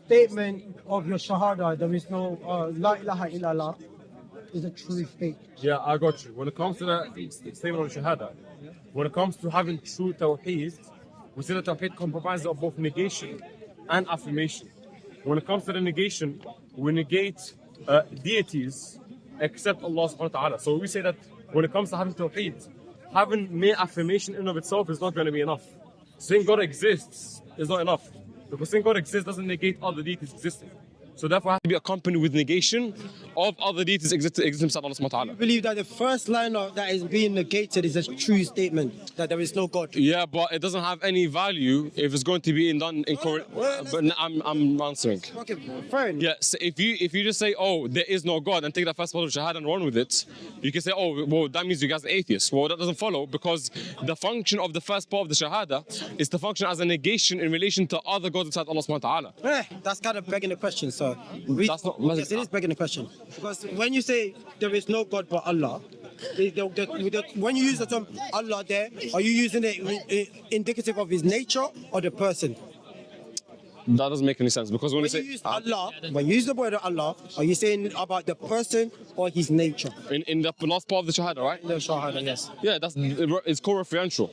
statement of your Shahada, there is no La ilaha illallah, is a true faith. Yeah, I got you. When it comes to the statement of Shahada, when it comes to having true Tawheed, we say that Tawheed comprises of both negation and affirmation. When it comes to the negation, we negate deities except Allah subhanahu wa ta'ala. So we say that when it comes to having Tawheed, having mere affirmation in and of itself is not going to be enough. Saying God exists is not enough. Because saying God exists doesn't negate other deities existing. So therefore, it has to be accompanied with negation of other deities existing beside Allah subhanahu wa ta'ala. I believe that the first line that is being negated is a true statement, that there is no God. Yeah, but it doesn't have any value if it's going to be done in correct. But I'm answering. Okay, fair enough. Yeah, so if you just say, oh, there is no God, and take that first part of Shahada and run with it, you can say, oh, well, that means you guys are atheists. Well, that doesn't follow, because the function of the first part of the Shahada is to function as a negation in relation to other gods beside Allah subhanahu wa ta'ala. That's kind of begging the question, so. That's not. Yes, it is begging the question. Because when you say there is no God but Allah, when you use the term Allah there, are you using it indicative of his nature or the person? That doesn't make any sense, because when you When say you use Allah, when you use the word Allah, are you saying about the person or his nature? in the last part of the Shahada, right? The Shahada, yes. Yeah, it's co-referential.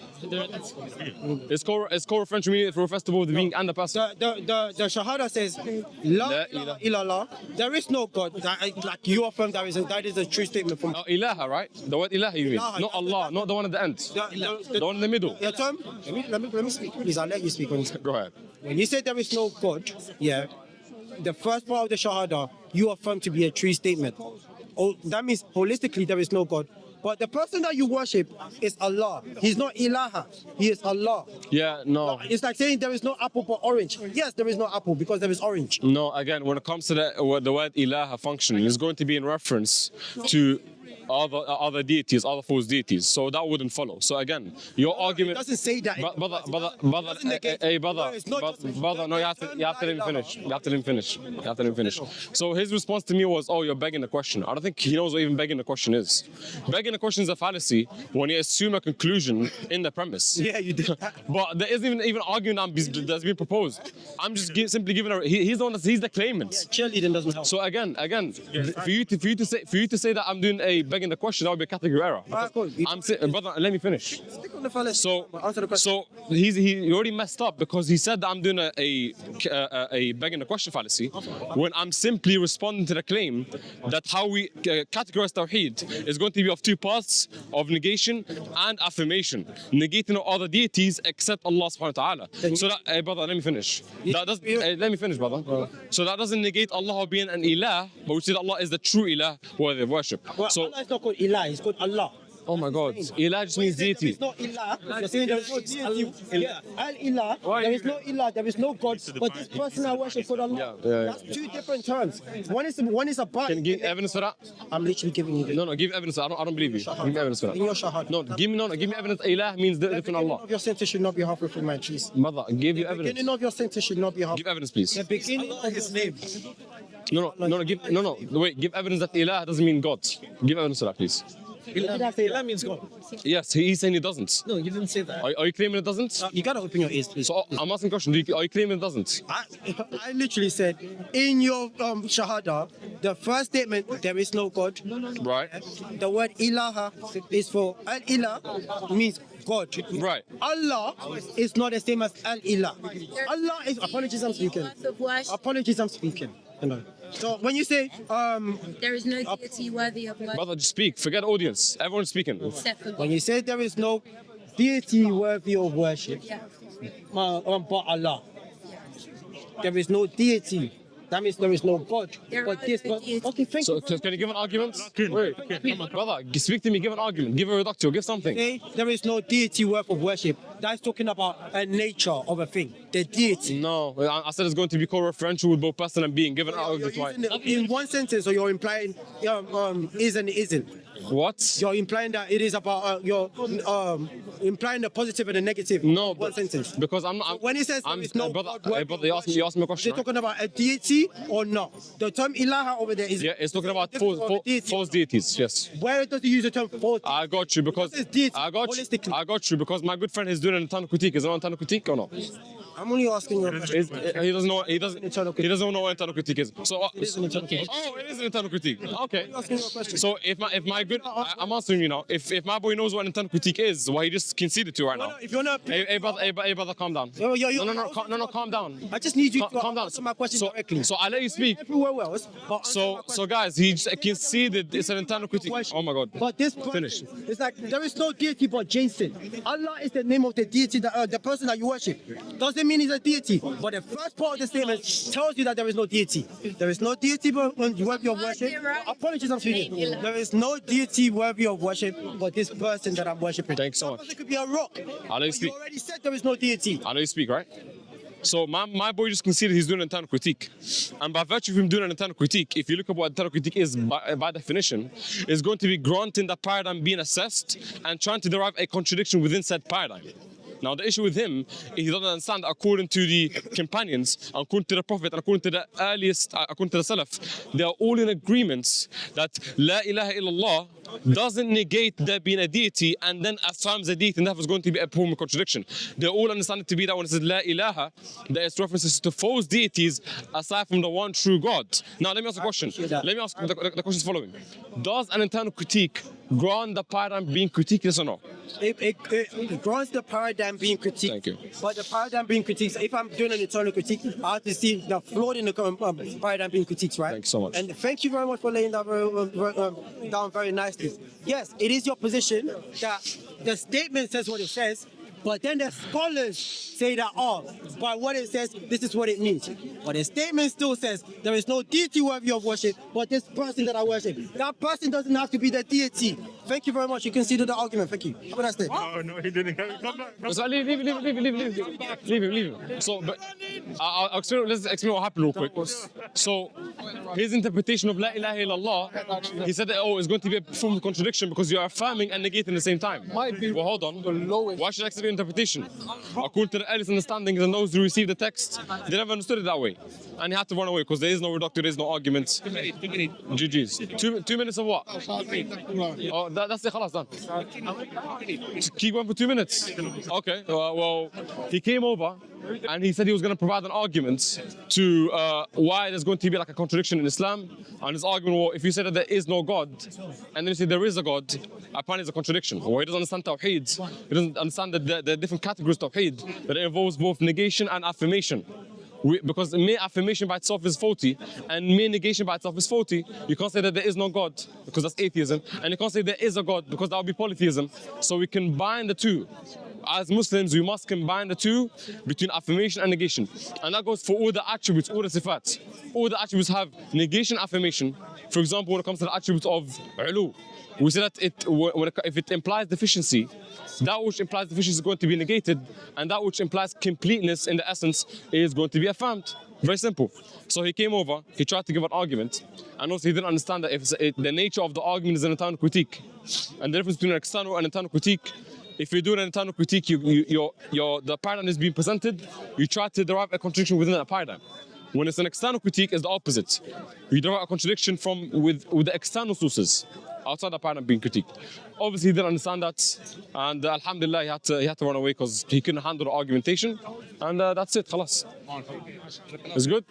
It's co-referential, meaning it refers to both the being and the person. The Shahada says, La ilaha illallah, there is no God. Like you affirm that is a true statement from Ilaha, right? The word ilaha you mean, Ilaha, not Allah, not the one at the end. The one in the middle. Your term? Let me speak. Please, I'll let you speak on this. Go ahead. When you say there is no God, yeah, the first part of the Shahada, you affirm to be a true statement. Oh, that means holistically there is no God. But the person that you worship is Allah. He's not Ilaha. He is Allah. Yeah, no. It's like saying there is no apple but orange. Yes, there is no apple because there is orange. No, again, when it comes to the word ilaha function, it's going to be in reference to other deities, other false deities. So that wouldn't follow. So again, your argument. It doesn't say that. Brother, no, you have to let me finish. You have to let me finish. So his response to me was, oh, you're begging the question. I don't think he knows what even begging the question is. Begging the question is a fallacy when you assume a conclusion in the premise. Yeah, you did that. But there isn't even argument that's been proposed. I'm just simply giving he's the claimant. Cheerleading doesn't help. So again, for you to say that I'm doing a begging the question, that would be a category error. Cool. Brother, let me finish. Stick on the fallacy. Answer the question. So he already messed up because he said that I'm doing a begging the question fallacy when I'm simply responding to the claim that how we categorize Tawheed is going to be of two parts, of negation and affirmation, negating all other deities except Allah subhanahu wa ta'ala. So that, brother, let me finish. That does, let me finish, brother. So that doesn't negate Allah being an ilah, but we say that Allah is the true ilah worthy of worship. Well, So Allah is not called Ilah, it's called Allah. oh my God, ilah just means deity. It's not Ilah. You're saying there is no deity. Yeah. Al-Ilah, there is no Ilah, there is no God, but this person I worship called Allah. Yeah. That's two different terms. One is about. Can you give evidence for that? I'm literally giving you the. No, give evidence. I don't believe you. Give me evidence for that. In your Shahada. No, give me evidence. Ilah means different Allah. Of your sentence should not be halfway through my cheese. Mother, give you The evidence. beginning of your sentence should not be halfway. Give evidence, please. The beginning of his name. No. Wait, give evidence that ilah doesn't mean God. Give evidence for that, please. Ilah means God. Yes, he's saying it doesn't. No, you didn't say that. Are you claiming it doesn't? You gotta open your ears, please. So I'm asking a question. Are you claiming it doesn't? I literally said in your Shahada, the first statement, there is no God. Right. The word ilaha is for al-ilah means God. Right. Allah is not the same as al-ilah. Allah is apologies I'm speaking. Apologies I'm speaking. You know. So when you say there is no deity worthy of worship. Brother, just speak. Forget the audience. Everyone's speaking. Except for when God. you say there is no deity worthy of worship, Yeah. but Allah, there is no deity. That means there is no God. There But are this, no but deities. okay, thank So you. can you give an argument? Wait, brother, speak to me. Give an argument. Give a reductio. Give something. Say there is no deity worth of worship. That's talking about a nature of a thing, the deity. No, I said it's going to be co-referential with both person and being. Give an You're argument. Why? using it in one sentence, or you're implying is and isn't. What? You're implying that it is about you're implying the positive and the negative. No, in one but sentence. because I'm not. When it says I'm, there is no brother, God worthy brother, of you asked me a worship, question. is it talking about a deity or not? The term ilaha over there is. Yeah, it's talking about different from deity. false deities. Yes. Where does he use the term false? I got you because What is deity, I got holistically? you because my good friend is doing a ton of critique. Is it on ton of critique or not? I'm only asking you a question. He doesn't know. He doesn't. Internal He critique. doesn't know what internal critique is. So. It is an internal critique. Oh, it is an internal critique. Okay. I'm asking you a question. So if my good, I'm answering you now. If my boy knows what internal critique is, why he just conceded to right now? If you're not, Hey, brother, calm down. Yo, No, calm down. I just need you to Calm down. answer my question directly. So I let you speak. Everywhere else. But answer my So question. guys, he just conceded it's an internal critique. Oh my God. But this person, Finish. it's like there is no deity but Jason. Allah is the name of the deity, the person that you worship. Doesn't mean he's a deity. But the first part of the statement tells you that there is no deity. There is no deity but worthy of worship. Apologies, I'm speaking. There is no deity worthy of worship but this person that I'm worshiping. Thanks so That much. person could be a rock. I'll let you But you speak. already said there is no deity. I know you speak, right? So my boy just conceded he's doing an internal critique. And by virtue of him doing an internal critique, if you look at what internal critique is by definition, it's going to be granting the paradigm being assessed and trying to derive a contradiction within said paradigm. Now the issue with him is he doesn't understand according to the companions, according to the Prophet, and according to the earliest, according to the Salaf, they are all in agreement that La ilaha illallah doesn't negate there being a deity and then affirms a deity, and that was going to be a form of contradiction. They all understand it to be that when it says La ilaha, there is references to false deities aside from the one true God. Now let me ask a question. Let me ask the question is following. Does an internal critique grant the paradigm being critiqued, yes or no? It grants the paradigm being critiqued. Thank you. But the paradigm being critiqued, if I'm doing an internal critique, I have to see the flaw in the paradigm being critiqued, right? Thanks so much. And thank you very much for laying that down very nicely. Yes, it is your position that the statement says what it says, but then the scholars say that, by what it says, this is what it means. But the statement still says there is no deity worthy of worship, but this person that I worship. That person doesn't have to be the deity. Thank you very much. You conceded the argument. Thank you. Have a nice day. Oh no, he didn't. So leave him. So, but I'll explain. Let's explain what happened real quick. So, his interpretation of La ilaha illallah, he said that it's going to be a form of contradiction because you are affirming and negating at the same time. Might be. Well, hold on. Why should I accept your interpretation? According to the earliest understandings and those who received the text, they never understood it that way, and he had to run away because there is no reductor, there is no argument. GG's. 2 minutes of what? Oh, that's it. Khalas, done. Keep going for 2 minutes. Okay. Well, he came over and he said he was going to provide an argument to why there's going to be like a contradiction in Islam. And his argument was, if you say that there is no God, and then you say there is a God, apparently it's a contradiction. Or he doesn't understand Tawheed. He doesn't understand that the different categories of Tawheed, that it involves both negation and affirmation. Because mere affirmation by itself is faulty, and mere negation by itself is faulty. You can't say that there is no God, because that's atheism. And you can't say there is a God, because that would be polytheism. So we combine the two. As Muslims, we must combine the two between affirmation and negation. And that goes for all the attributes, all the sifat. All the attributes have negation, affirmation. For example, when it comes to the attributes of ulu, we say that if it implies deficiency, that which implies deficiency is going to be negated, and that which implies completeness in the essence is going to be affirmed. Very simple. So he came over, he tried to give an argument, and also he didn't understand that if the nature of the argument is an internal critique. And the difference between an external and internal critique, if you do an internal critique, the paradigm is being presented, you try to derive a contradiction within that paradigm. When it's an external critique, it's the opposite. You derive a contradiction with the external sources outside the paradigm being critiqued. Obviously, he didn't understand that, and alhamdulillah, he had to run away because he couldn't handle the argumentation, and that's it. Khalas. It's good.